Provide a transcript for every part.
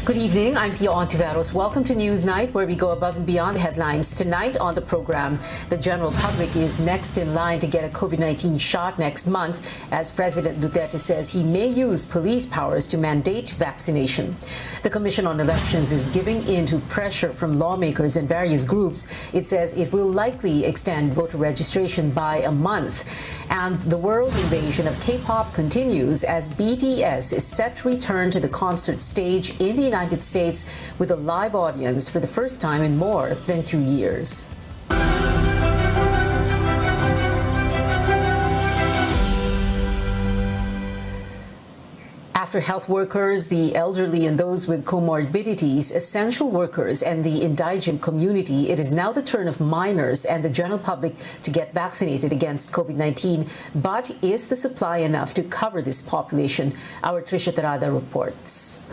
Good evening, I'm Pia Ontiveros. Welcome to Newsnight, where we go above and beyond the headlines. Tonight on the program, the general public is next in line to get a COVID-19 shot next month, as President Duterte says he may use police powers to mandate vaccination. The Commission on Elections is giving in to pressure from lawmakers and various groups. It says it will likely extend voter registration by a month. And the world invasion of K-pop continues as BTS is set to return to the concert stage in the United States with a live audience for the first time in more than 2 years. After health workers, the elderly and those with comorbidities, essential workers, and the indigent community, it is now the turn of minors and the general public to get vaccinated against COVID-19. But is the supply enough to cover this population? Our Trisha Tarada reports.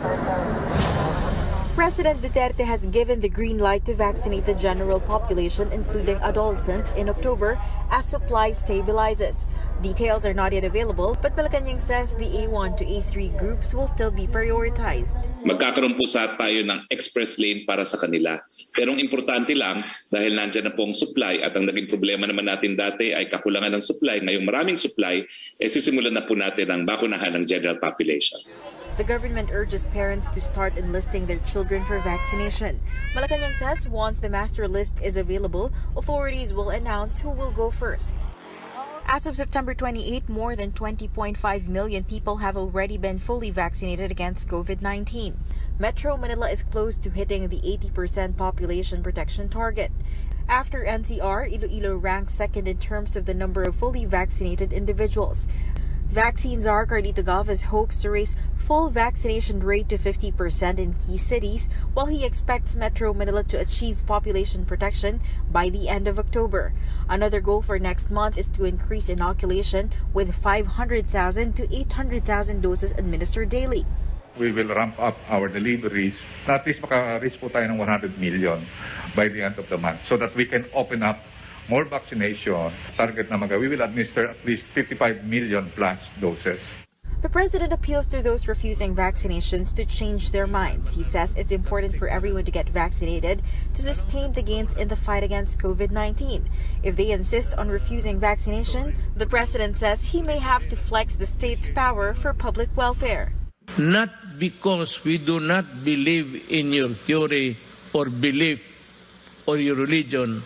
President Duterte has given the green light to vaccinate the general population, including adolescents, in October as supply stabilizes. Details are not yet available, but Malacanang says the A1 to A3 groups will still be prioritized. Magkakaroon po tayo ng express lane para sa kanila. Pero ang importante lang, dahil nandyan na pong supply at ang naging problema naman natin dati ay kakulangan ng supply, ngayong maraming supply, sisimulan na po natin ang bakunahan ng general population. The government urges parents to start enlisting their children for vaccination. Malacanang says once the master list is available, authorities will announce who will go first. As of September 28, more than 20.5 million people have already been fully vaccinated against COVID-19. Metro Manila is close to hitting the 80% population protection target. After NCR, Iloilo ranks second in terms of the number of fully vaccinated individuals. Vaccine czar Carlito Galvez hopes to raise full vaccination rate to 50% in key cities, while he expects Metro Manila to achieve population protection by the end of October. Another goal for next month is to increase inoculation with 500,000 to 800,000 doses administered daily. We will ramp up our deliveries. At least maka-reach po tayo ng 100 million by the end of the month so that we can open up more vaccination. Target na we will administer at least 55 million plus doses. The president appeals to those refusing vaccinations to change their minds. He says it's important for everyone to get vaccinated to sustain the gains in the fight against COVID-19. If they insist on refusing vaccination, the president says he may have to flex the state's power for public welfare. Not because we do not believe in your theory or belief or your religion,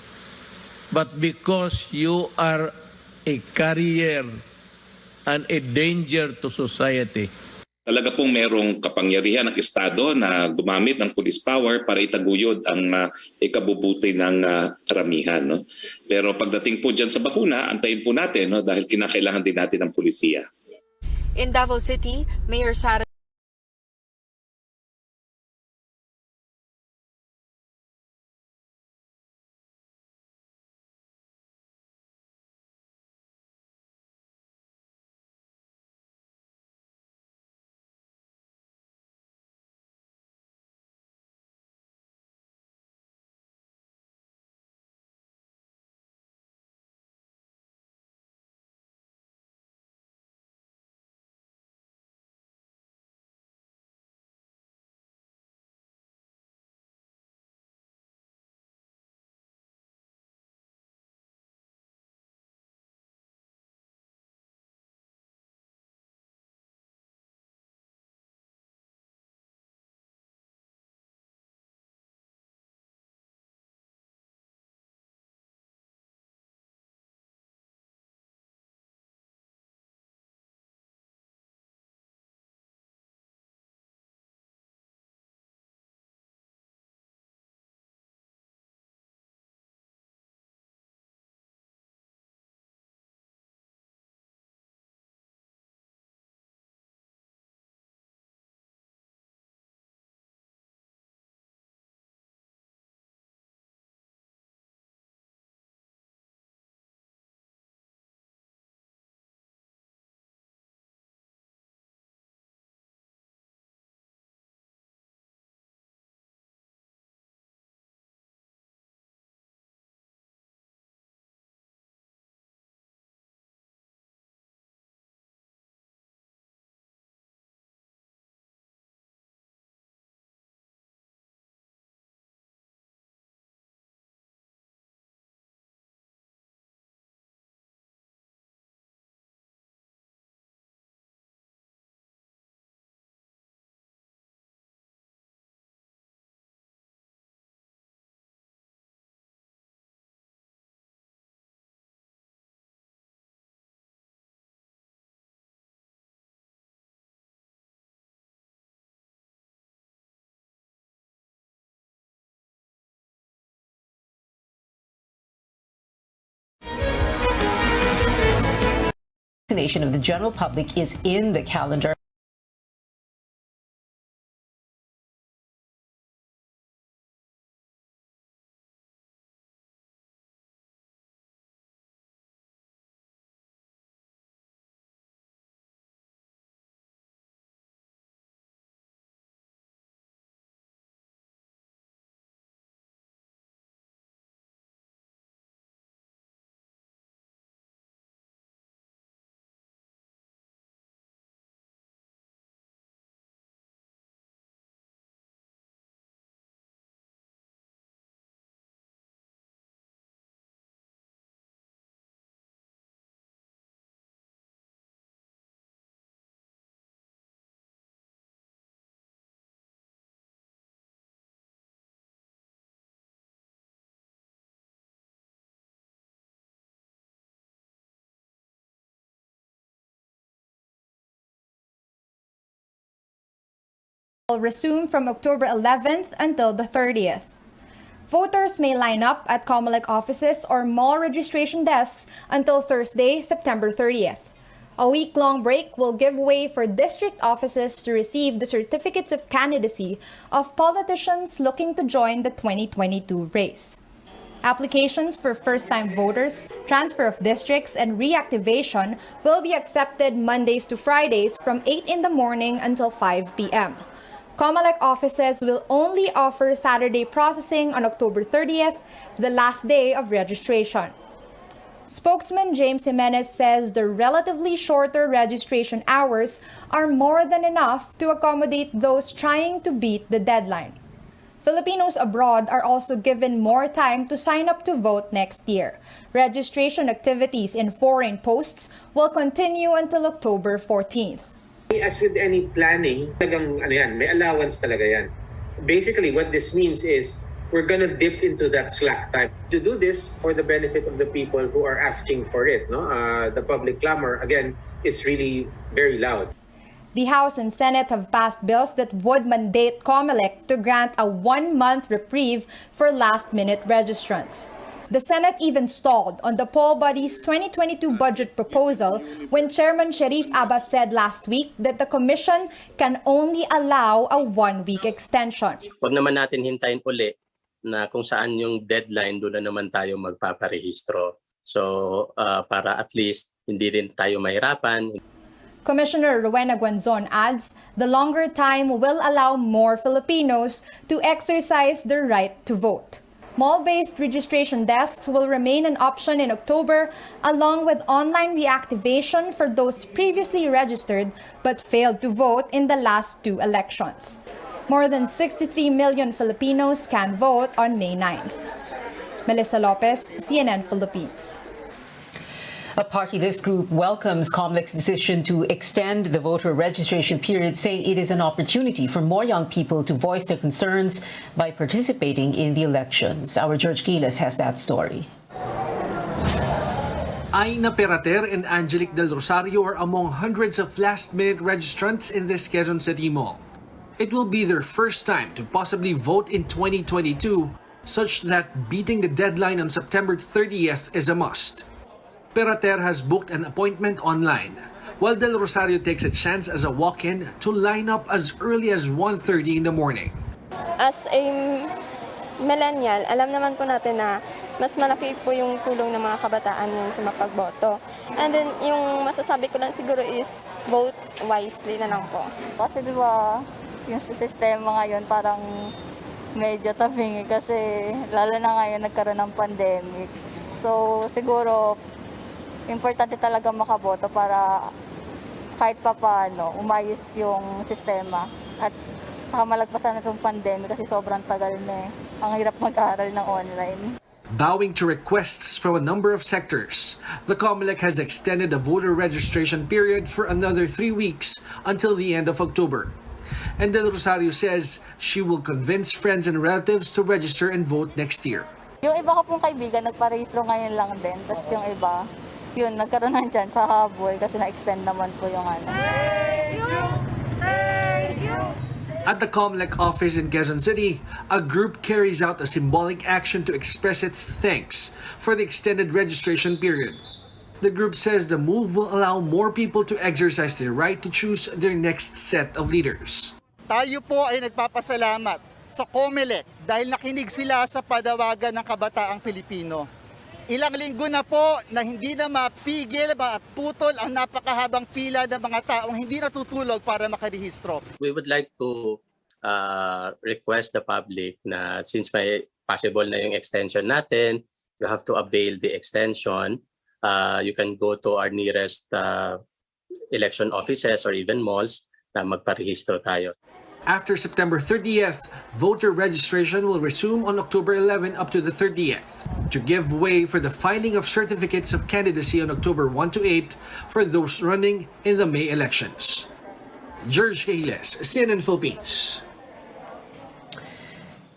but because you are a carrier and a danger to society. Talaga pong merong kapangyarihan ng Estado na gumamit ng police power para itaguyod ang ikabubuti ng karamihan. No? Pero pagdating po dyan sa bakuna, antayin po natin dahil kinakailangan din natin ng pulisiya. In Davao City, Mayor Sara vaccination of the general public is in the calendar. Will resume from October 11th until the 30th. Voters may line up at COMELEC offices or mall registration desks until Thursday, September 30th. A week-long break will give way for district offices to receive the certificates of candidacy of politicians looking to join the 2022 race. Applications for first-time voters, transfer of districts, and reactivation will be accepted Mondays to Fridays from 8 in the morning until 5 p.m. COMELEC offices will only offer Saturday processing on October 30th, the last day of registration. Spokesman James Jimenez says the relatively shorter registration hours are more than enough to accommodate those trying to beat the deadline. Filipinos abroad are also given more time to sign up to vote next year. Registration activities in foreign posts will continue until October 14th. As with any planning, talagang may allowance talaga yan. Basically, what this means is we're gonna dip into that slack time. To do this for the benefit of the people who are asking for it. No, the public clamor, again, is really very loud. The House and Senate have passed bills that would mandate COMELEC to grant a 1-month reprieve for last-minute registrants. The Senate even stalled on the poll body's 2022 budget proposal when Chairman Sharif Abbas said last week that the Commission can only allow a 1-week extension. Huwag naman natin hintayin uli na kung saan yung deadline, doon na naman tayo magpaparehistro. So para at least hindi rin tayo mahirapan. Commissioner Rowena Guanzon adds the longer time will allow more Filipinos to exercise their right to vote. Mall-based registration desks will remain an option in October, along with online reactivation for those previously registered but failed to vote in the last 2 elections. More than 63 million Filipinos can vote on May 9th. Melissa Lopez, CNN Philippines. A party list group welcomes COMELEC's decision to extend the voter registration period, saying it is an opportunity for more young people to voice their concerns by participating in the elections. Our George Giles has that story. Aina Perater and Angelique Del Rosario are among hundreds of last-minute registrants in this Quezon City mall. It will be their first time to possibly vote in 2022, such that beating the deadline on September 30th is a must. Perater has booked an appointment online, while Del Rosario takes a chance as a walk-in to line up as early as 1:30 in the morning. As a millennial, alam naman po natin na mas malaki po yung tulong ng mga kabataan yung sa mapagboto. And then yung masasabi ko lang siguro is vote wisely na lang po. Kasi diba, yung sistema ngayon parang medyo tabingi kasi lalo na ngayon nagkaroon ng pandemic. So siguro importante talaga makaboto para kahit papaano umayos yung sistema at saka malagpasan na itong pandemic kasi sobrang tagal na eh. Ang hirap mag-aaral ng online. Bowing to requests from a number of sectors, the COMELEC has extended the voter registration period for another 3 weeks until the end of October. And Del Rosario says she will convince friends and relatives to register and vote next year. Yung iba ko pong kaibigan nagparehistro ngayon lang din, tapos yung iba yun, nagkaroon ng chance sa habol kasi na-extend naman po yung ano. At the COMELEC office in Quezon City, a group carries out a symbolic action to express its thanks for the extended registration period. The group says the move will allow more people to exercise their right to choose their next set of leaders. Tayo po ay nagpapasalamat sa COMELEC dahil nakinig sila sa panawagan ng kabataang Pilipino. Ilang linggo na po na hindi na mapigil at putol ang napakahabang pila ng mga taong hindi natutulog para makarehistro. We would like to request the public na since may possible na yung extension natin, you have to avail the extension. You can go to our nearest election offices or even malls na magparehistro tayo. After September 30th, voter registration will resume on October 11 up to the 30th to give way for the filing of certificates of candidacy on October 1 to 8 for those running in the May elections. George Hayles, CNN Philippines.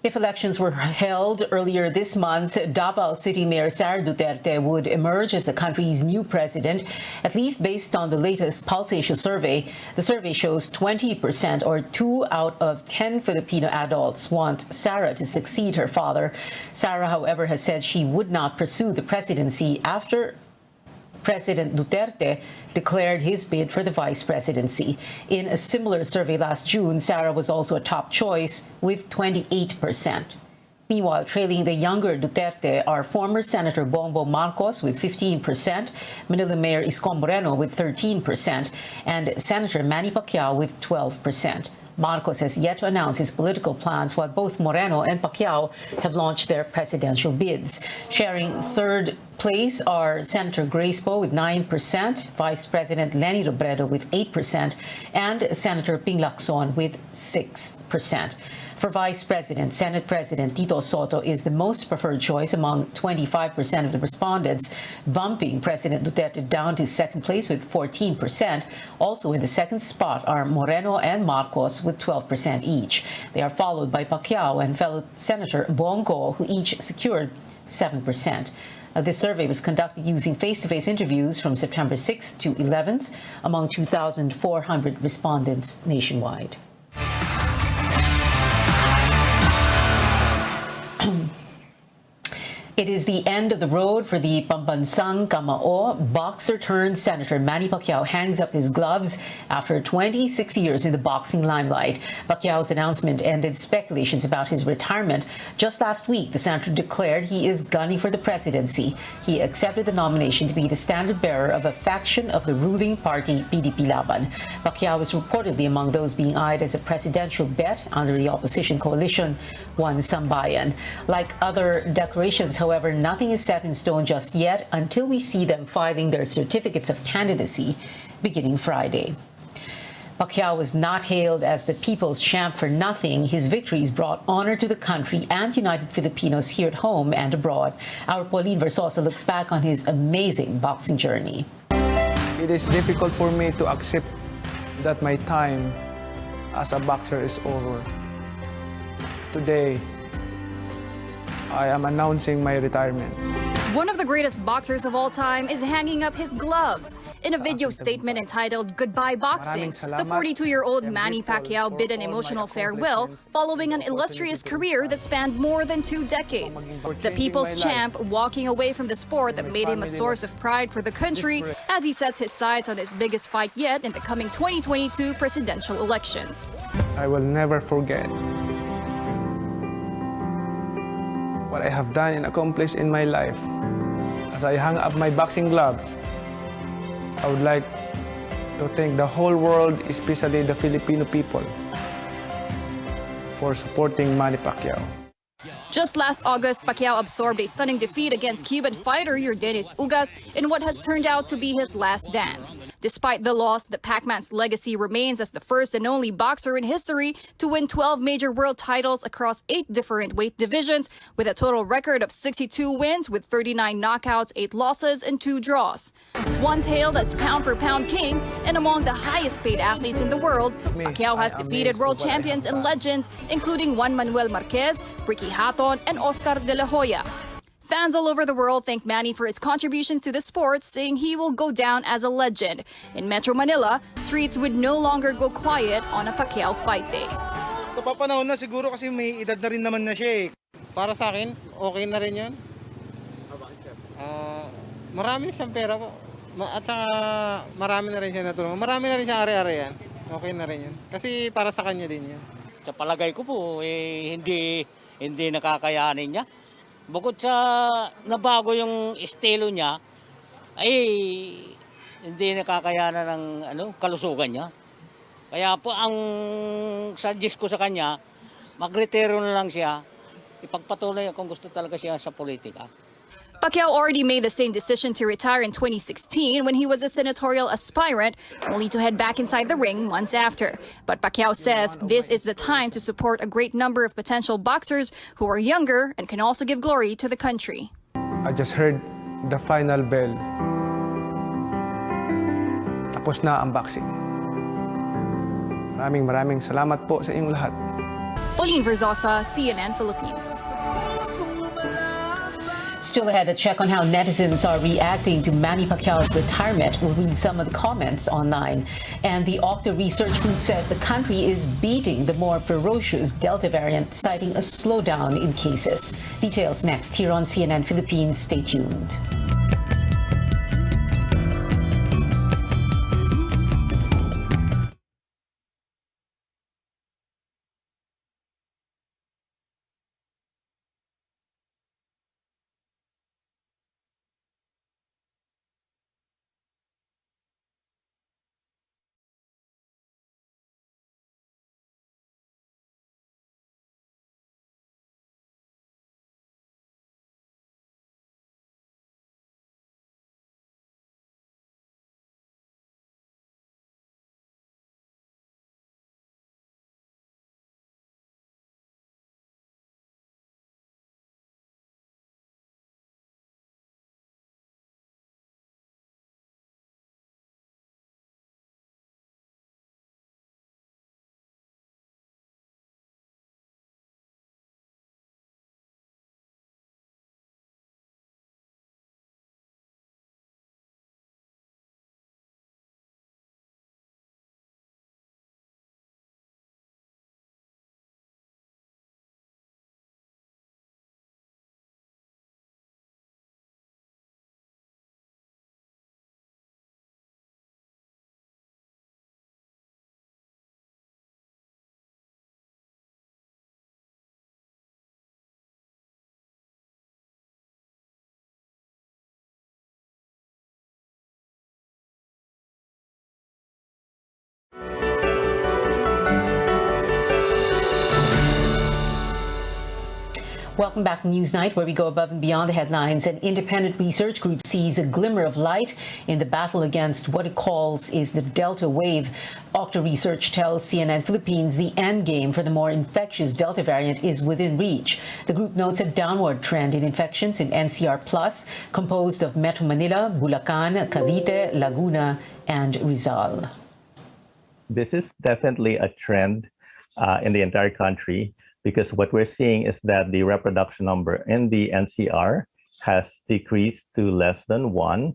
If elections were held earlier this month, Davao City Mayor Sara Duterte would emerge as the country's new president, at least based on the latest Pulse Asia survey. The survey shows 20% or 2 out of 10 Filipino adults want Sara to succeed her father. Sara, however, has said she would not pursue the presidency after President Duterte declared his bid for the vice presidency. In a similar survey last June, Sara was also a top choice with 28%. Meanwhile, trailing the younger Duterte are former Senator Bongbong Marcos with 15%, Manila Mayor Isko Moreno with 13%, and Senator Manny Pacquiao with 12%. Marcos has yet to announce his political plans, while both Moreno and Pacquiao have launched their presidential bids. Sharing third place are Senator Grace Poe with 9%, Vice President Leni Robredo with 8%, and Senator Ping Lacson with 6%. For Vice President, Senate President Tito Soto is the most preferred choice among 25% of the respondents, bumping President Duterte down to second place with 14%. Also in the second spot are Moreno and Marcos with 12% each. They are followed by Pacquiao and fellow Senator Bongo, who each secured 7%. This survey was conducted using face-to-face interviews from September 6th to 11th among 2,400 respondents nationwide. It is the end of the road for the Pambansang Kamao. Boxer-turned-Senator Manny Pacquiao hangs up his gloves after 26 years in the boxing limelight. Pacquiao's announcement ended speculations about his retirement. Just last week, the senator declared he is gunning for the presidency. He accepted the nomination to be the standard-bearer of a faction of the ruling party, PDP Laban. Pacquiao is reportedly among those being eyed as a presidential bet under the opposition coalition, One Sambayan. Like other declarations, however, nothing is set in stone just yet until we see them filing their certificates of candidacy beginning Friday. Pacquiao was not hailed as the people's champ for nothing. His victories brought honor to the country and united Filipinos here at home and abroad. Our Pauline Versosa looks back on his amazing boxing journey. It is difficult for me to accept that my time as a boxer is over. Today, I am announcing my retirement. One of the greatest boxers of all time is hanging up his gloves. In a video statement entitled Goodbye Boxing, the 42-year-old Manny Pacquiao bid an emotional farewell following an illustrious career that spanned more than 2 decades. The people's champ walking away from the sport that made him a source of pride for the country as he sets his sights on his biggest fight yet in the coming 2022 presidential elections. I will never forget what I have done and accomplished in my life. As I hang up my boxing gloves, I would like to thank the whole world, especially the Filipino people, for supporting Manny Pacquiao. Just last August, Pacquiao absorbed a stunning defeat against Cuban fighter Yordenis Ugas in what has turned out to be his last dance. Despite the loss, the Pac-Man's legacy remains as the first and only boxer in history to win 12 major world titles across 8 different weight divisions, with a total record of 62 wins with 39 knockouts, 8 losses, and 2 draws. Once hailed as pound-for-pound king and among the highest-paid athletes in the world, Pacquiao has defeated world champions and legends, including Juan Manuel Marquez, Ricky Hatton, and Oscar De La Hoya. Fans all over the world thank Manny for his contributions to the sport, saying he will go down as a legend. In Metro Manila, streets would no longer go quiet on a Pacquiao fight day. Napapanahon na siguro kasi may edad na rin naman na siya eh. Para sa akin, okay na rin yun. Marami siyang pera po. At saka marami na rin siya natulungan. Marami na rin siya are-arean. Okay na rin yun. Kasi para sa kanya din yun. Sa palagay ko po, hindi nakakayanin niya. Bukod sa nabago yung estilo niya, ay hindi nakakayanan ng kalusugan niya. Kaya po ang suggest ko sa kanya, magretiro na lang siya, ipagpatuloy kung gusto talaga siya sa politika. Pacquiao already made the same decision to retire in 2016 when he was a senatorial aspirant, only to head back inside the ring months after. But Pacquiao says this is the time to support a great number of potential boxers who are younger and can also give glory to the country. I just heard the final bell. Tapos na ang boxing. Maraming salamat po sa inyong lahat. Pauline Verzosa, CNN Philippines. Still ahead, a check on how netizens are reacting to Manny Pacquiao's retirement. We'll read some of the comments online. And the Octa research group says the country is beating the more ferocious Delta variant, citing a slowdown in cases. Details next here on CNN Philippines. Stay tuned. Welcome back to Newsnight, where we go above and beyond the headlines. An independent research group sees a glimmer of light in the battle against what it calls is the Delta wave. Octa Research tells CNN Philippines the end game for the more infectious Delta variant is within reach. The group notes a downward trend in infections in NCR Plus, composed of Metro Manila, Bulacan, Cavite, Laguna, and Rizal. This is definitely a trend in the entire country, because what we're seeing is that the reproduction number in the NCR has decreased to less than 1.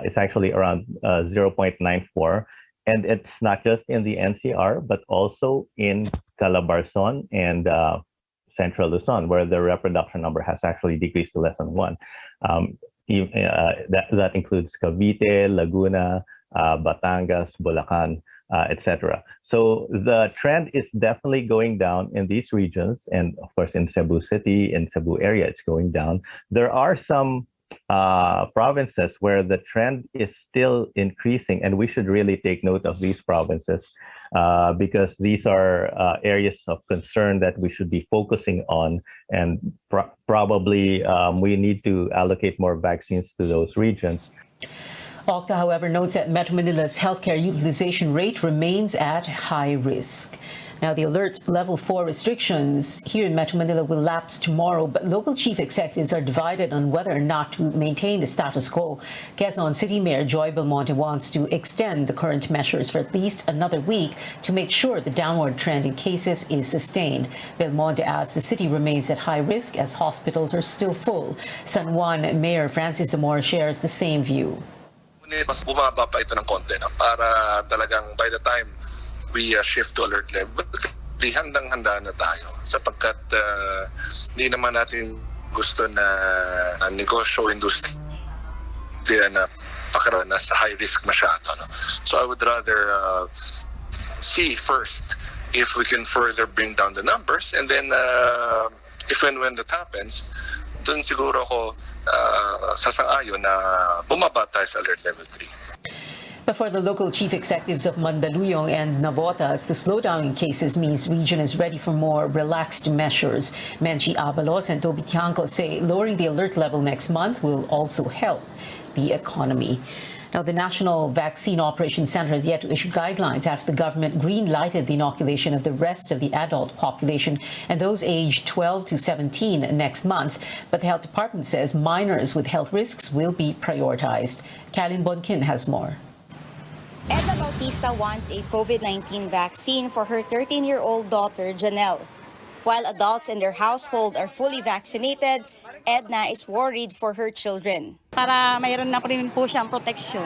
It's actually around 0.94. And it's not just in the NCR, but also in Calabarzon and Central Luzon, where the reproduction number has actually decreased to less than 1. That includes Cavite, Laguna, Batangas, Bulacan, etc. So the trend is definitely going down in these regions, and of course in Cebu City, in Cebu area, it's going down. There are some provinces where the trend is still increasing, and we should really take note of these provinces because these are areas of concern that we should be focusing on, and probably we need to allocate more vaccines to those regions. Octa, however, notes that Metro Manila's healthcare utilization rate remains at high risk. Now, the alert level 4 restrictions here in Metro Manila will lapse tomorrow, but local chief executives are divided on whether or not to maintain the status quo. Quezon City Mayor Joy Belmonte wants to extend the current measures for at least another week to make sure the downward trend in cases is sustained. Belmonte adds the city remains at high risk as hospitals are still full. San Juan Mayor Francis Zamora shares the same view. Mas bumaba pa ito ng konti para talagang by the time we shift to alert level, handang-handa na tayo sapagkat hindi naman natin gusto na negosyo, industriya na nasa high risk masyado. No? So I would rather see first if we can further bring down the numbers, and then if and when that happens, dun siguro ako sasang-ayon na bumaba tayo sa alert level 3. But for the local chief executives of Mandaluyong and Navotas, the slowdown in cases means region is ready for more relaxed measures. Menchi Abalos and Toby Tiangco say lowering the alert level next month will also help the economy. Now, the National Vaccine Operations Center has yet to issue guidelines after the government green-lighted the inoculation of the rest of the adult population and those aged 12 to 17 next month. But the health department says minors with health risks will be prioritized. Kalin Bonkin has more. Edna Bautista wants a COVID-19 vaccine for her 13-year-old daughter, Janelle. While adults in their household are fully vaccinated, Edna is worried for her children. Para mayroon na rin po siyang protection,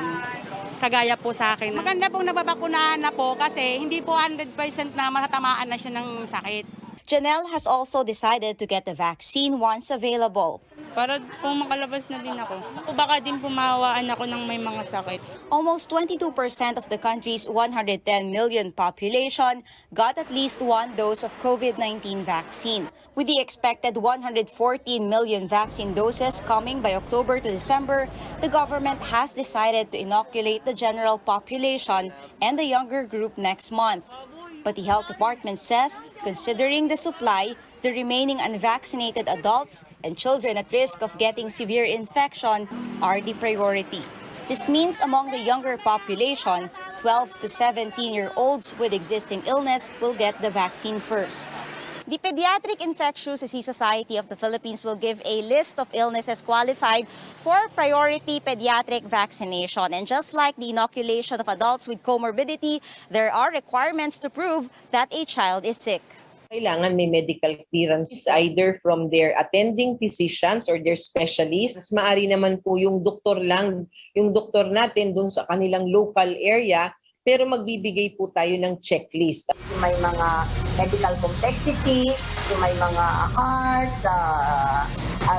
kagaya po sa akin. Maganda pong nababakunahan na po kasi hindi po 100% na matatamaan na siya ng sakit. Janelle has also decided to get the vaccine once available. Para po makalabas na din ako. Baka din pumawaan ako ng may mga sakit. Almost 22% of the country's 110 million population got at least one dose of COVID-19 vaccine. With the expected 114 million vaccine doses coming by October to December, the government has decided to inoculate the general population and the younger group next month. But the health department says, considering the supply, the remaining unvaccinated adults and children at risk of getting severe infection are the priority. This means among the younger population, 12 to 17-year-olds with existing illness will get the vaccine first. The Pediatric Infectious Disease Society of the Philippines will give a list of illnesses qualified for priority pediatric vaccination. And just like the inoculation of adults with comorbidity, there are requirements to prove that a child is sick. Kailangan may medical clearance either from their attending physicians or their specialists. Maari naman po yung doktor lang, yung doktor natin dun sa kanilang local area, pero magbibigay po tayo ng checklist. May mga medical complexity, may mga heart,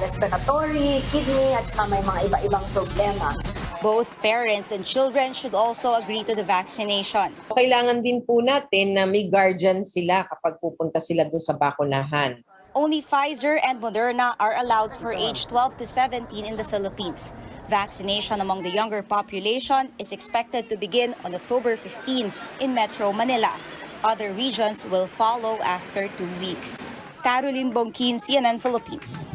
respiratory, kidney, at may mga iba-ibang problema. Both parents and children should also agree to the vaccination. Kailangan din po natin na may guardian sila kapag pupunta sila doon sa bakunahan. Only Pfizer and Moderna are allowed for age 12 to 17 in the Philippines. Vaccination among the younger population is expected to begin on October 15 in Metro Manila. Other regions will follow after 2 weeks. Caroline Bonkin, CNN Philippines.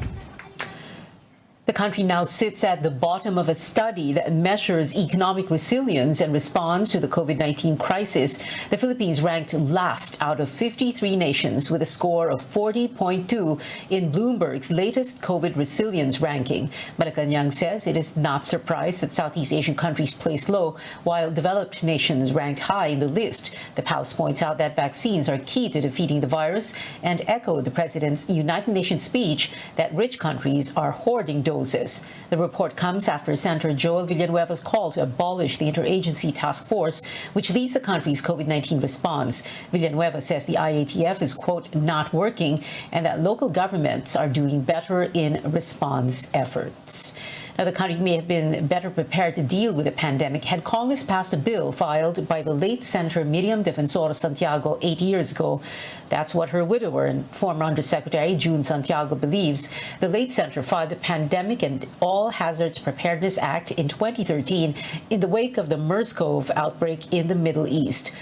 The country now sits at the bottom of a study that measures economic resilience and response to the COVID-19 crisis. The Philippines ranked last out of 53 nations with a score of 40.2 in Bloomberg's latest COVID resilience ranking. Malacanang says it is not surprised that Southeast Asian countries place low, while developed nations ranked high in the list. The Palace points out that vaccines are key to defeating the virus and echoed the president's United Nations speech that rich countries are hoarding doses. The report comes after Senator Joel Villanueva's call to abolish the interagency task force, which leads the country's COVID-19 response. Villanueva says the IATF is, quote, not working and that local governments are doing better in response efforts. Now, the country may have been better prepared to deal with the pandemic had Congress passed a bill filed by the late Senator Miriam Defensor Santiago 8 years ago. That's what her widower and former Undersecretary June Santiago believes. The late senator filed the Pandemic and All Hazards Preparedness Act in 2013 in the wake of the MERS-CoV outbreak in the Middle East.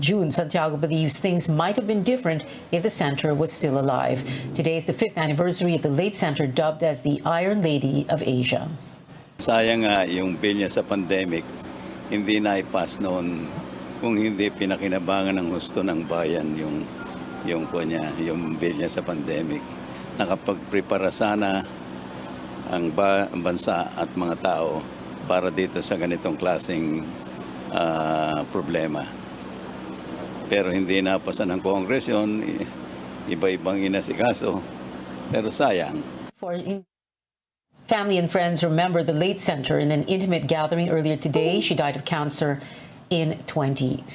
June Santiago believes things might have been different if the senator was still alive. Today is the 5th anniversary of the late senator dubbed as the Iron Lady of Asia. Sayang nga yung bill niya sa pandemic, hindi na-ipass noon kung hindi pinakinabangan ng husto ng bayan yung bill niya sa pandemic. Nakapagprepara sana ang bansa at mga tao para dito sa ganitong klaseng problema. Pero hindi napasa ng Congress yun, iba-ibang inasikaso, pero sayang. Family and friends remember the late senator in an intimate gathering earlier today. She died of cancer in 2016.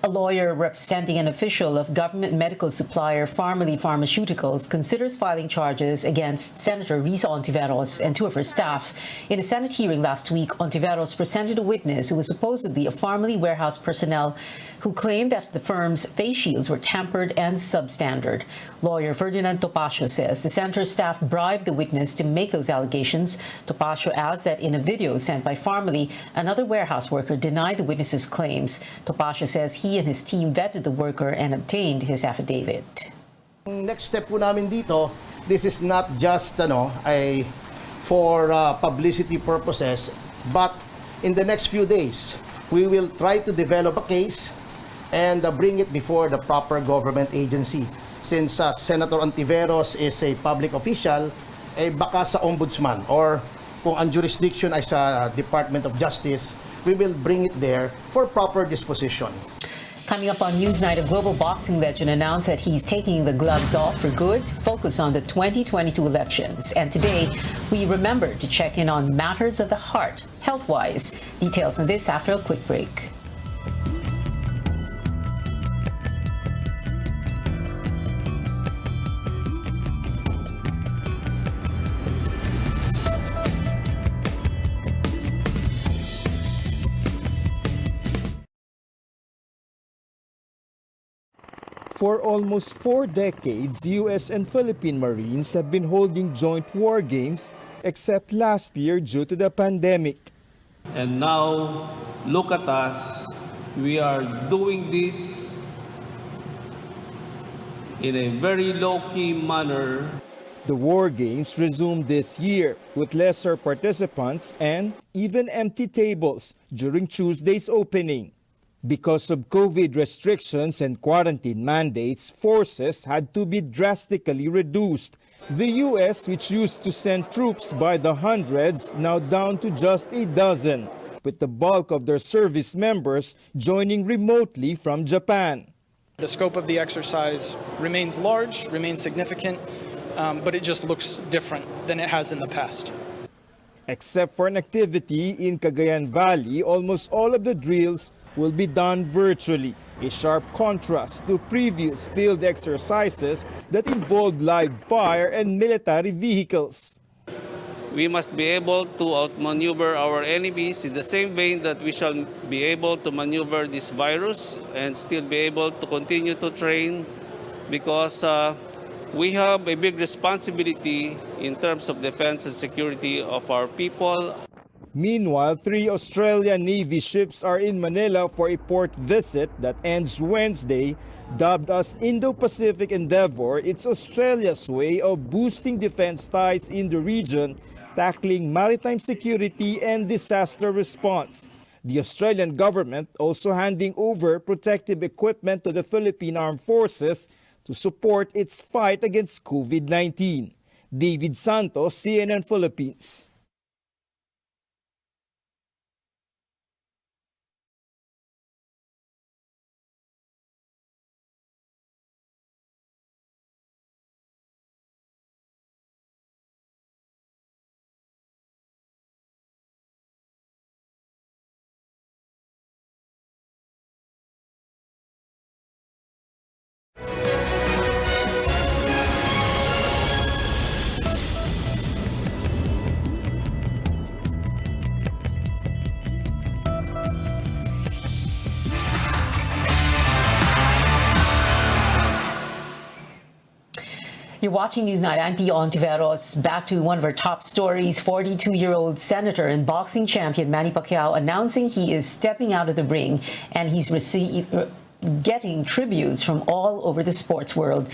A lawyer representing an official of government medical supplier Pharmaly Pharmaceuticals considers filing charges against Senator Risa Ontiveros and two of her staff. In a Senate hearing last week, Ontiveros presented a witness who was supposedly a Pharmaly warehouse personnel who claimed that the firm's face shields were tampered and substandard. Lawyer Ferdinand Topacio says the senator's staff bribed the witness to make those allegations. Topacio adds that in a video sent by Pharmaly, another warehouse worker denied the witness's claims. Topacio says he and his team vetted the worker and obtained his affidavit. Next step po namin dito, this is not just for publicity purposes, but in the next few days, we will try to develop a case and bring it before the proper government agency. Since Senator Ontiveros is a public official, baka sa ombudsman or kung ang jurisdiction ay sa Department of Justice, we will bring it there for proper disposition. Coming up on Newsnight, a global boxing legend announced that he's taking the gloves off for good to focus on the 2022 elections. And today, we remember to check in on matters of the heart, health-wise. Details on this after a quick break. For almost 4 decades, U.S. and Philippine Marines have been holding joint war games, except last year due to the pandemic. And now, look at us. We are doing this in a very low-key manner. The war games resumed this year with lesser participants and even empty tables during Tuesday's opening. Because of COVID restrictions and quarantine mandates, forces had to be drastically reduced. The U.S., which used to send troops by the hundreds, now down to just a dozen, with the bulk of their service members joining remotely from Japan. The scope of the exercise remains large, remains significant, but it just looks different than it has in the past. Except for an activity in Cagayan Valley, almost all of the drills will be done virtually, a sharp contrast to previous field exercises that involved live fire and military vehicles. We must be able to outmaneuver our enemies in the same vein that we shall be able to maneuver this virus and still be able to continue to train, because we have a big responsibility in terms of defense and security of our people. Meanwhile, 3 Australian Navy ships are in Manila for a port visit that ends Wednesday. Dubbed as Indo-Pacific Endeavour, it's Australia's way of boosting defense ties in the region, tackling maritime security and disaster response. The Australian government also handing over protective equipment to the Philippine Armed Forces to support its fight against COVID-19. David Santos, CNN Philippines. You're watching Newsnight. I'm Pia Ontiveros. Back to one of our top stories. 42-year-old senator and boxing champion Manny Pacquiao announcing he is stepping out of the ring, and he's getting tributes from all over the sports world.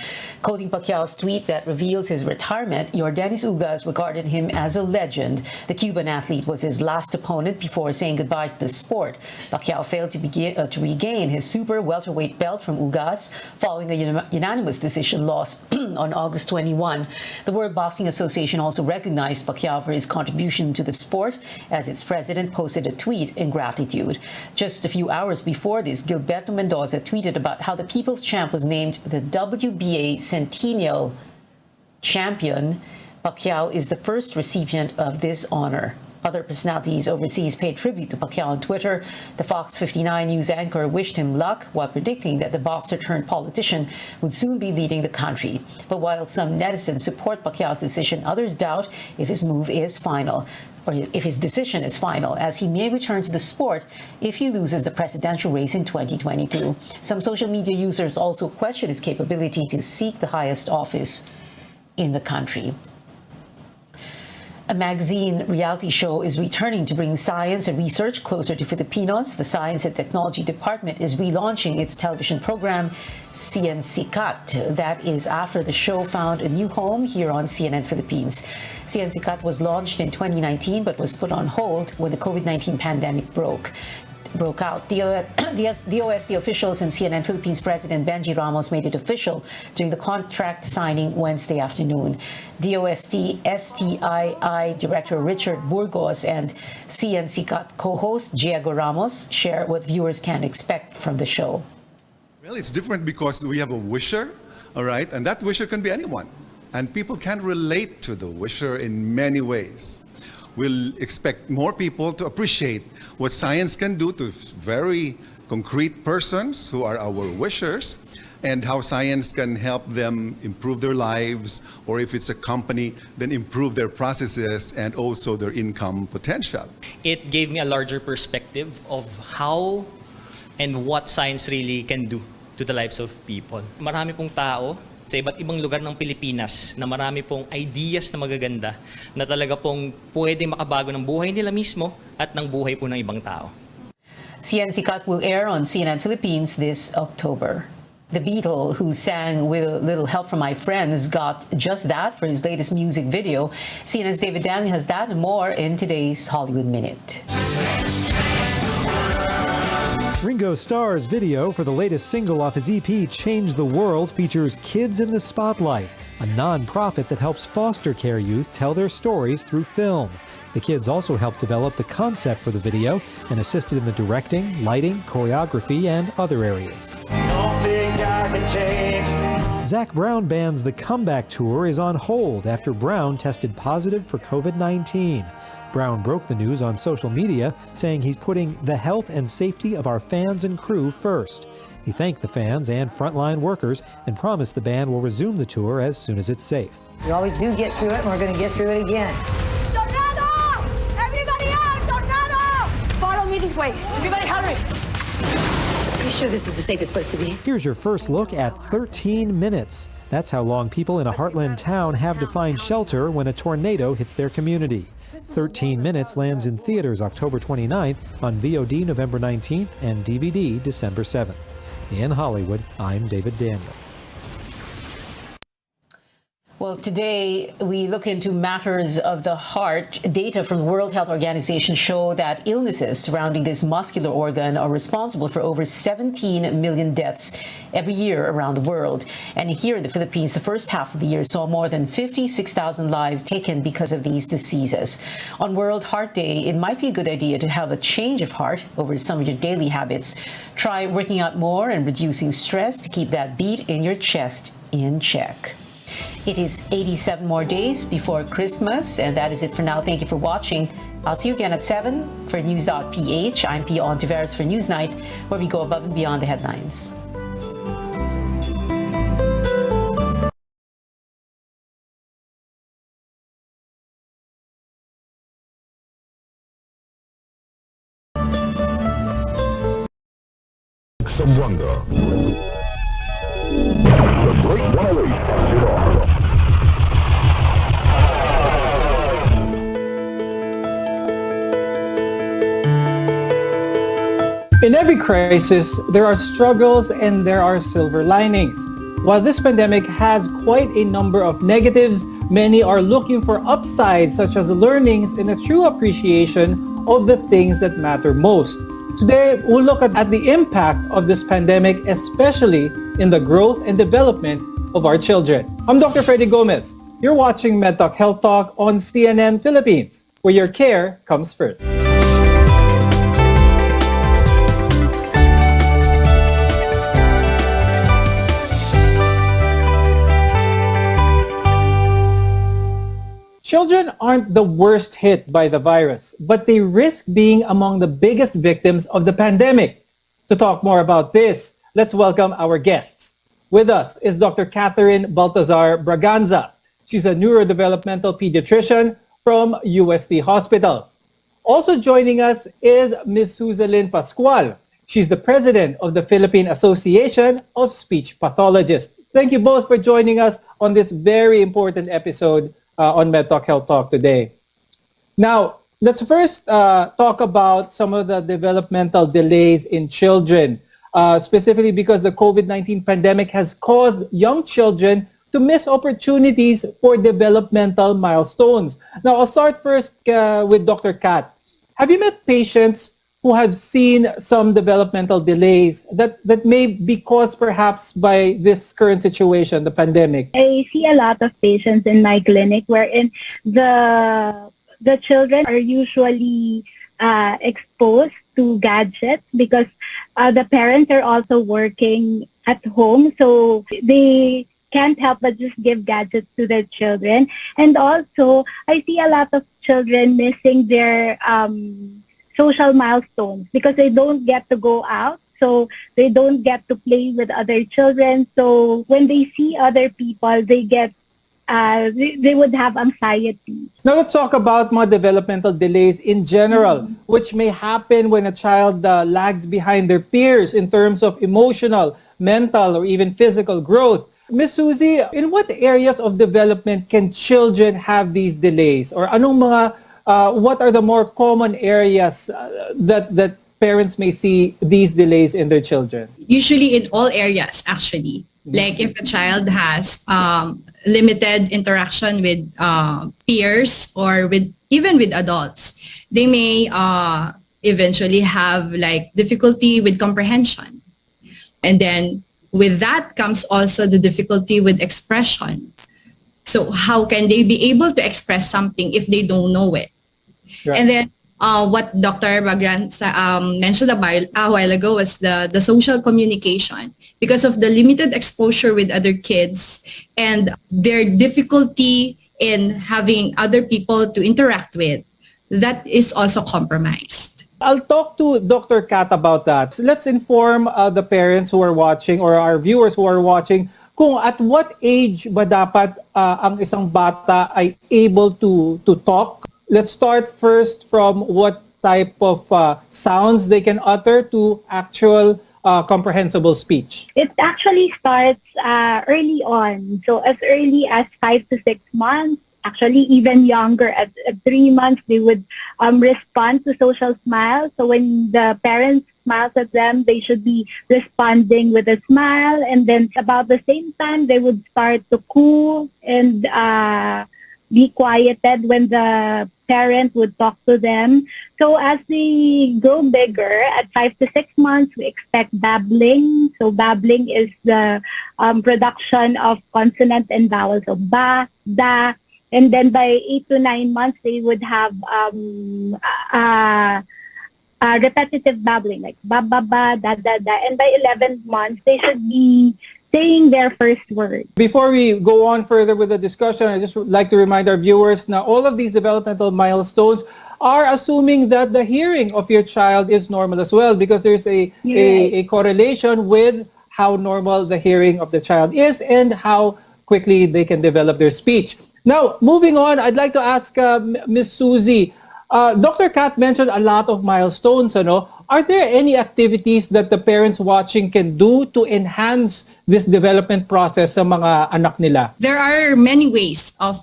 Quoting Pacquiao's tweet that reveals his retirement, Yordenis Ugas regarded him as a legend. The Cuban athlete was his last opponent before saying goodbye to the sport. Pacquiao failed to regain his super welterweight belt from Ugas following a unanimous decision loss on August 21. The World Boxing Association also recognized Pacquiao for his contribution to the sport, as its president posted a tweet in gratitude. Just a few hours before this, Gilberto Mendoza tweeted about how the People's Champ was named the WBA Centennial Champion. Pacquiao is the first recipient of this honor. Other personalities overseas paid tribute to Pacquiao on Twitter. The Fox 59 news anchor wished him luck while predicting that the boxer turned politician would soon be leading the country. But while some netizens support Pacquiao's decision, others doubt if his move is final, or if his decision is final, as he may return to the sport if he loses the presidential race in 2022. Some social media users also question his capability to seek the highest office in the country. A magazine reality show is returning to bring science and research closer to Filipinos. The Science and Technology Department is relaunching its television program, Sikat. That is after the show found a new home here on CNN Philippines. Sikat was launched in 2019 but was put on hold when the COVID-19 pandemic broke out. DOST officials and CNN Philippines President Benji Ramos made it official during the contract signing Wednesday afternoon. DOST STII Director Richard Burgos and CNCCAT co-host Diego Ramos share what viewers can expect from the show. Well, it's different because we have a wisher, all right? And that wisher can be anyone. And people can relate to the wisher in many ways. We'll expect more people to appreciate what science can do to very concrete persons who are our wishers, and how science can help them improve their lives, or if it's a company, then improve their processes and also their income potential. It gave me a larger perspective of how and what science really can do to the lives of people. Marami pong tao sa iba't ibang lugar ng Pilipinas na marami pong ideas na magaganda na talaga pong pwedeng makabago ng buhay nila mismo at ng buhay po ng ibang tao. CNCCAT will air on CNN Philippines this October. The Beatle, who sang With a Little Help from My Friends, got just that for his latest music video. CNN's David Daniel has that and more in today's Hollywood Minute. Ringo Starr's video for the latest single off his EP, Change the World, features Kids in the Spotlight, a non-profit that helps foster care youth tell their stories through film. The kids also helped develop the concept for the video and assisted in the directing, lighting, choreography, and other areas. Don't think I can change. Zac Brown Band's The Comeback Tour is on hold after Brown tested positive for COVID-19. Brown broke the news on social media, saying he's putting the health and safety of our fans and crew first. He thanked the fans and frontline workers and promised the band will resume the tour as soon as it's safe. We always do get through it, and we're going to get through it again. Tornado! Everybody out! Tornado! Follow me this way. Everybody hurry! Are you sure this is the safest place to be? Here's your first look at 13 minutes. That's how long people in a heartland town have to find shelter when a tornado hits their community. 13 Minutes lands in theaters October 29th, on VOD November 19th, and DVD December 7th. In Hollywood, I'm David Daniel. Well, today we look into matters of the heart. Data from the World Health Organization show that illnesses surrounding this muscular organ are responsible for over 17 million deaths every year around the world. And here in the Philippines, the first half of the year saw more than 56,000 lives taken because of these diseases. On World Heart Day, it might be a good idea to have a change of heart over some of your daily habits. Try working out more and reducing stress to keep that beat in your chest in check. It is 87 more days before Christmas, and that is it for now. Thank you for watching. I'll see you again at 7 for News.ph. I'm Pia Ontiveros for Newsnight, where we go above and beyond the headlines. Some wonder. The Great 108 In every crisis, there are struggles and there are silver linings. While this pandemic has quite a number of negatives, many are looking for upsides such as learnings and a true appreciation of the things that matter most. Today, we'll look at the impact of this pandemic, especially in the growth and development of our children. I'm Dr. Freddy Gomez. You're watching MedTalk Health Talk on CNN Philippines, where your care comes first. Children aren't the worst hit by the virus, but they risk being among the biggest victims of the pandemic. To talk more about this, let's welcome our guests. With us is Dr. Catherine Baltazar Braganza. She's a neurodevelopmental pediatrician from UST Hospital. Also joining us is Ms. Suzalyn Pascual. She's the president of the Philippine Association of Speech Pathologists. Thank you both for joining us on this very important episode on MedTalk Health Talk today. Now, let's first talk about some of the developmental delays in children, specifically because the COVID-19 pandemic has caused young children to miss opportunities for developmental milestones. Now, I'll start first with Dr. Kat. Have you met patients who have seen some developmental delays that may be caused perhaps by this current situation, the pandemic? I see a lot of patients in my clinic wherein the children are usually exposed to gadgets because the parents are also working at home, so they can't help but just give gadgets to their children. And also, I see a lot of children missing their social milestones because they don't get to go out, so they don't get to play with other children. So when they see other people, they get they would have anxiety. Now let's talk about more developmental delays in general, which may happen when a child lags behind their peers in terms of emotional, mental, or even physical growth. Ms. Suzy, in what areas of development can children have these delays? Or anong mga what are the more common areas that parents may see these delays in their children? Usually in all areas, actually. Like if a child has limited interaction with peers or even with adults, they may eventually have like difficulty with comprehension. And then with that comes also the difficulty with expression. So how can they be able to express something if they don't know it? Right. And then what Dr. Braganza mentioned a while ago was the social communication. Because of the limited exposure with other kids and their difficulty in having other people to interact with, that is also compromised. I'll talk to Dr. Kat about that. So let's inform the parents who are watching or our viewers who are watching kung at what age ba dapat ang isang bata ay able to talk. Let's start first from what type of sounds they can utter to actual comprehensible speech. It actually starts early on. So as early as 5 to 6 months, actually even younger, at 3 months, they would respond to social smiles. So when the parents smiles at them, they should be responding with a smile. And then about the same time, they would start to coo and be quieted when the parent would talk to them. So as they grow bigger, at 5 to 6 months, we expect babbling. So babbling is the production of consonant and vowels of ba, da. And then by 8 to 9 months, they would have repetitive babbling, like ba, ba, ba, da, da, da. And by 11 months, they should be saying their first word. Before we go on further with the discussion, I just would like to remind our viewers now all of these developmental milestones are assuming that the hearing of your child is normal as well, because there's a correlation with how normal the hearing of the child is and how quickly they can develop their speech. Now, moving on, I'd like to ask Ms. Suzy, Dr. Kat mentioned a lot of milestones. Are there any activities that the parents watching can do to enhance this development process sa mga anak nila? There are many ways of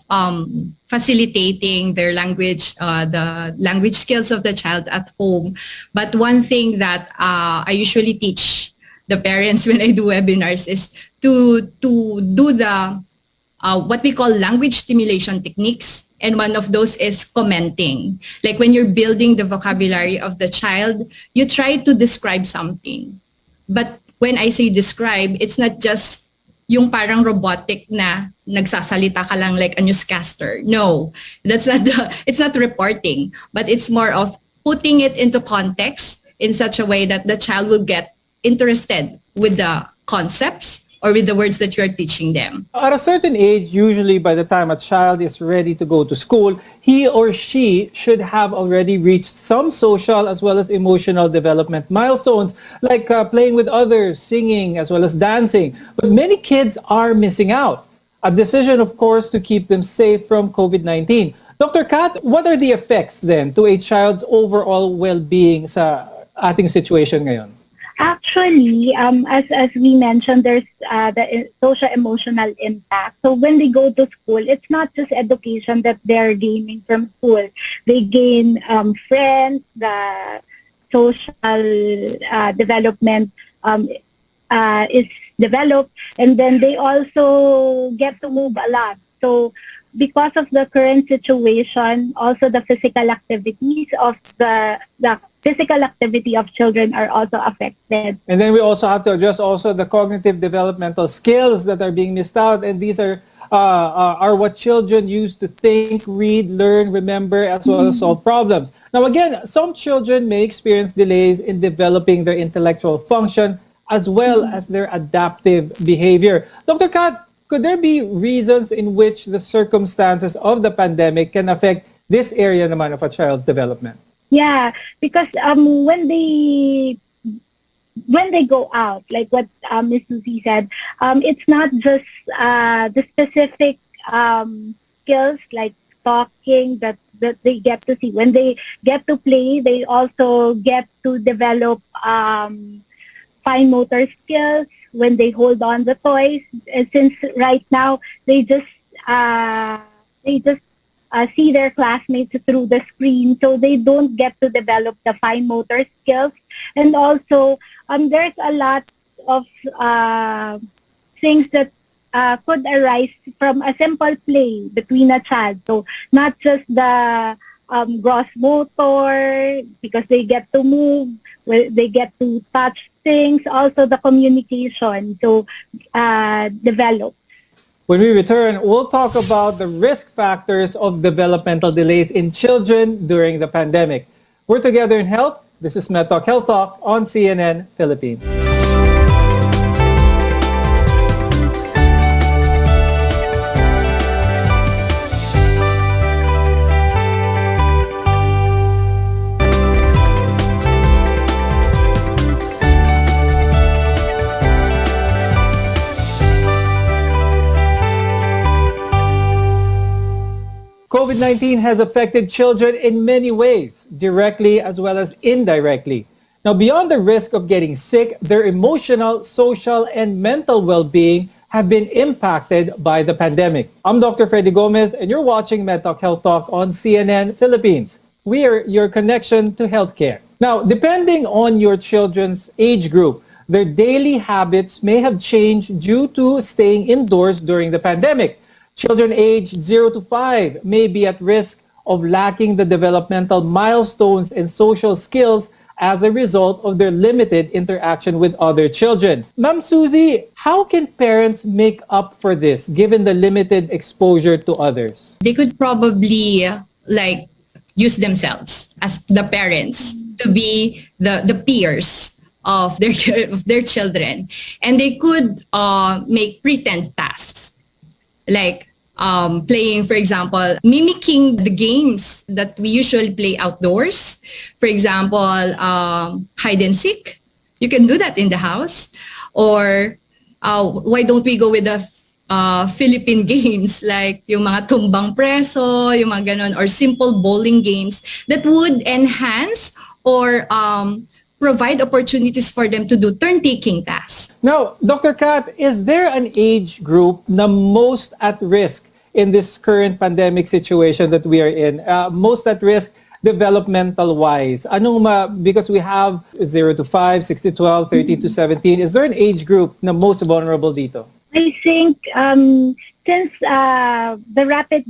facilitating their language, the language skills of the child at home. But one thing that I usually teach the parents when I do webinars is to do the what we call language stimulation techniques. And one of those is commenting. Like when you're building the vocabulary of the child, you try to describe something. But when I say describe, it's not just yung parang robotic na nagsasalita ka lang like a newscaster. No, it's not reporting, but it's more of putting it into context in such a way that the child will get interested with the concepts or with the words that you're teaching them. At a certain age, usually by the time a child is ready to go to school, he or she should have already reached some social as well as emotional development milestones, like playing with others, singing, as well as dancing. But many kids are missing out. A decision, of course, to keep them safe from COVID-19. Dr. Kat, what are the effects then to a child's overall well-being sa ating situation ngayon? Actually, as we mentioned, there's the social emotional impact. So when they go to school, it's not just education that they're gaining from school. They gain friends, the social development is developed, and then they also get to move a lot. So because of the current situation, also the physical activities of the physical activity of children are also affected. And then we also have to address also the cognitive developmental skills that are being missed out, and these are what children use to think, read, learn, remember, as well as solve problems. Now again, some children may experience delays in developing their intellectual function as well as their adaptive behavior. Dr. Kat, could there be reasons in which the circumstances of the pandemic can affect this area naman of a child's development? Yeah, because when they go out, like what Ms. Susie said, it's not just the specific skills like talking that they get to see. When they get to play, they also get to develop fine motor skills when they hold on the toys. And since right now they just see their classmates through the screen, so they don't get to develop the fine motor skills. And also, there's a lot of things that could arise from a simple play between a child. So not just the gross motor, because they get to move, they get to touch things, also the communication, so develop. When we return, we'll talk about the risk factors of developmental delays in children during the pandemic. We're together in health. This is MedTalk Health Talk on CNN Philippines. COVID-19 has affected children in many ways, directly as well as indirectly. Now, beyond the risk of getting sick, their emotional, social, and mental well-being have been impacted by the pandemic. I'm Dr. Freddy Gomez, and you're watching MedTalk Health Talk on CNN Philippines. We are your connection to healthcare. Now, depending on your children's age group, their daily habits may have changed due to staying indoors during the pandemic. Children aged 0 to 5 may be at risk of lacking the developmental milestones and social skills as a result of their limited interaction with other children. Ma'am Susie, how can parents make up for this given the limited exposure to others? They could probably use themselves as the parents to be the peers of their children, and they could make pretend tasks like playing, for example, mimicking the games that we usually play outdoors. For example, hide and seek. You can do that in the house. Or why don't we go with the Philippine games like yung mga tumbang preso, yung mga ganon, or simple bowling games that would enhance or provide opportunities for them to do turn-taking tasks. Now, Dr. Kat, is there an age group na most at risk in this current pandemic situation that we are in? Most at risk developmental-wise? Because we have 0 to 5, 6 to 12, 13 to 17. Is there an age group na most vulnerable dito? I think since the rapid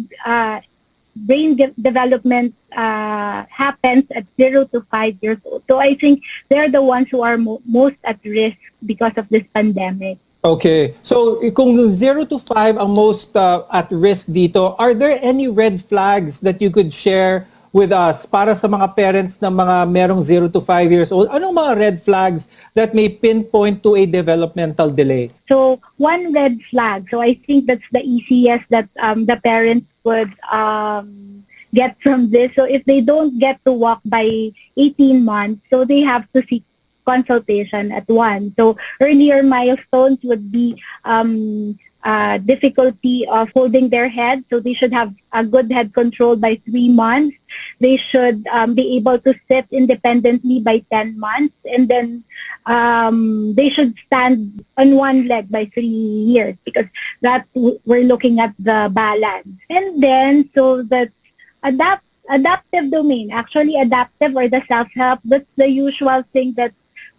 brain development happens at 0 to 5 years old. So I think they're the ones who are most at risk because of this pandemic. Okay. So kung 0 to 5 ang most at risk dito, are there any red flags that you could share with us para sa mga parents ng mga merong 0 to 5 years old? Anong mga red flags that may pinpoint to a developmental delay? So one red flag, so I think that's the easiest that the parents would get from this. So if they don't get to walk by 18 months, so they have to seek consultation at 1. So earlier milestones would be difficulty of holding their head, so they should have a good head control by 3 months. They should be able to sit independently by 10 months, and then they should stand on one leg by 3 years, because that we're looking at the balance. And then, so that adaptive domain, actually adaptive or the self-help, that's the usual thing that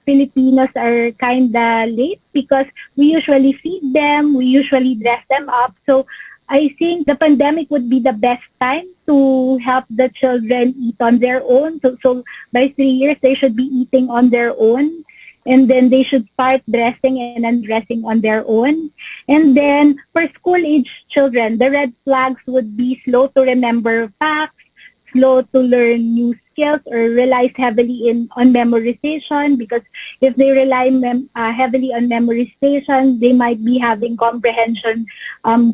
Filipinos are kind of late, because we usually feed them, we usually dress them up. So I think the pandemic would be the best time to help the children eat on their own. So by 3 years, they should be eating on their own. And then they should start dressing and undressing on their own. And then for school-age children, the red flags would be slow to remember facts, slow to learn new skills, or relies heavily on memorization, because if they rely heavily on memorization, they might be having comprehension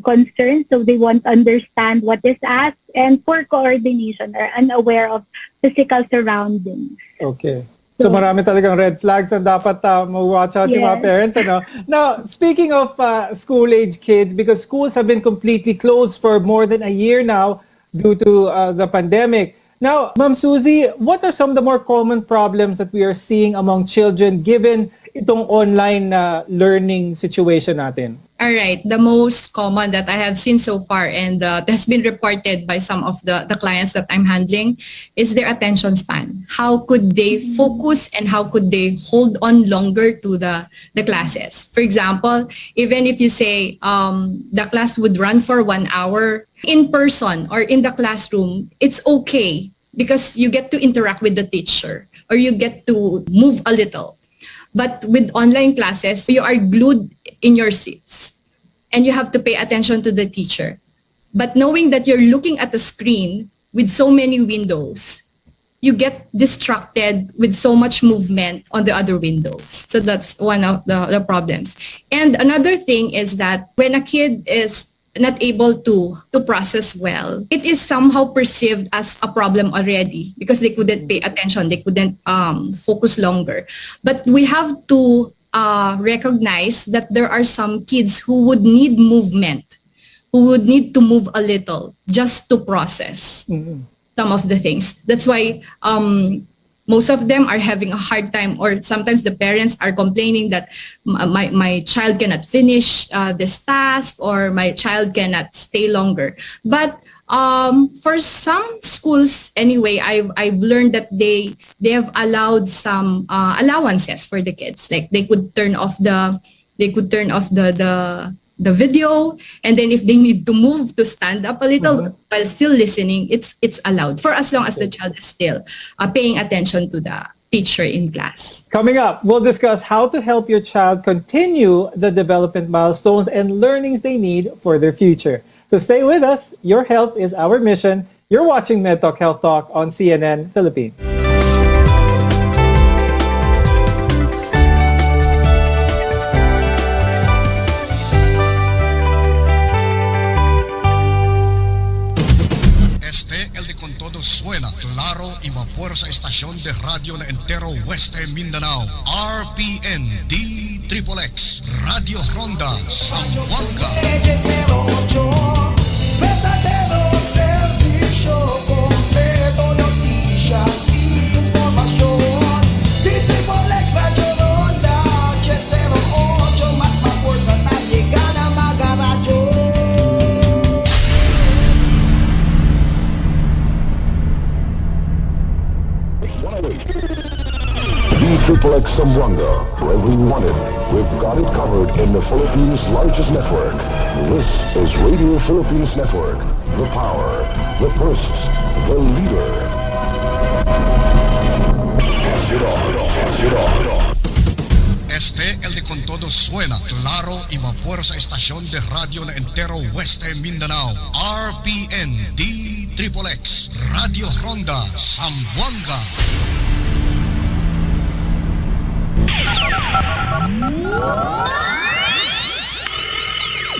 concerns, so they won't understand what is asked, and poor coordination or unaware of physical surroundings. Okay. So marami talagang red flags na dapat ma-watch out yung mga parents. Ano? Now, speaking of school-age kids, because schools have been completely closed for more than a year now due to the pandemic. Now, Ma'am Susie, what are some of the more common problems that we are seeing among children given itong online learning situation natin? All right, the most common that I have seen so far, and has been reported by some of the clients that I'm handling, is their attention span. How could they focus and how could they hold on longer to the classes? For example, even if you say the class would run for 1 hour, in person or in the classroom, it's okay because you get to interact with the teacher or you get to move a little. But with online classes, you are glued in your seats and you have to pay attention to the teacher. But knowing that you're looking at the screen with so many windows, you get distracted with so much movement on the other windows. So that's one of the problems. And another thing is that when a kid is not able to process well, it is somehow perceived as a problem already because they couldn't pay attention, they couldn't focus longer. But we have to recognize that there are some kids who would need movement, who would need to move a little just to process some of the things. That's why most of them are having a hard time, or sometimes the parents are complaining that my child cannot finish this task, or my child cannot stay longer. But for some schools anyway, I've learned that they have allowed some allowances for the kids. Like they could turn off the video, and then if they need to move to stand up a little while still listening, it's allowed for as long as the child is still paying attention to the teacher in class. Coming up, we'll discuss how to help your child continue the development milestones and learnings they need for their future. So stay with us. Your health is our mission. You're watching MedTalk Health Talk on CNN Philippines. Suena claro y mapuro sa estasyon de radio na entero Weste Mindanao. RPN D-XXX Radio Ronda Zamboanga. Verdadero servicio completo, noticia y información. D-XXX Radio Ronda H08, más mapuro sa taligan na magaradyo. D-XXX Zamboanga, wherever you want it, we've got it covered in the Philippines' largest network. This is Radio Philippines Network, the power, the first, the leader. Pass it on. Este el de con todo suena claro y mapuro sa estasyon de radio na entero Weste Mindanao. RPN D-XXX XXX, Radio Ronda, Zamboanga.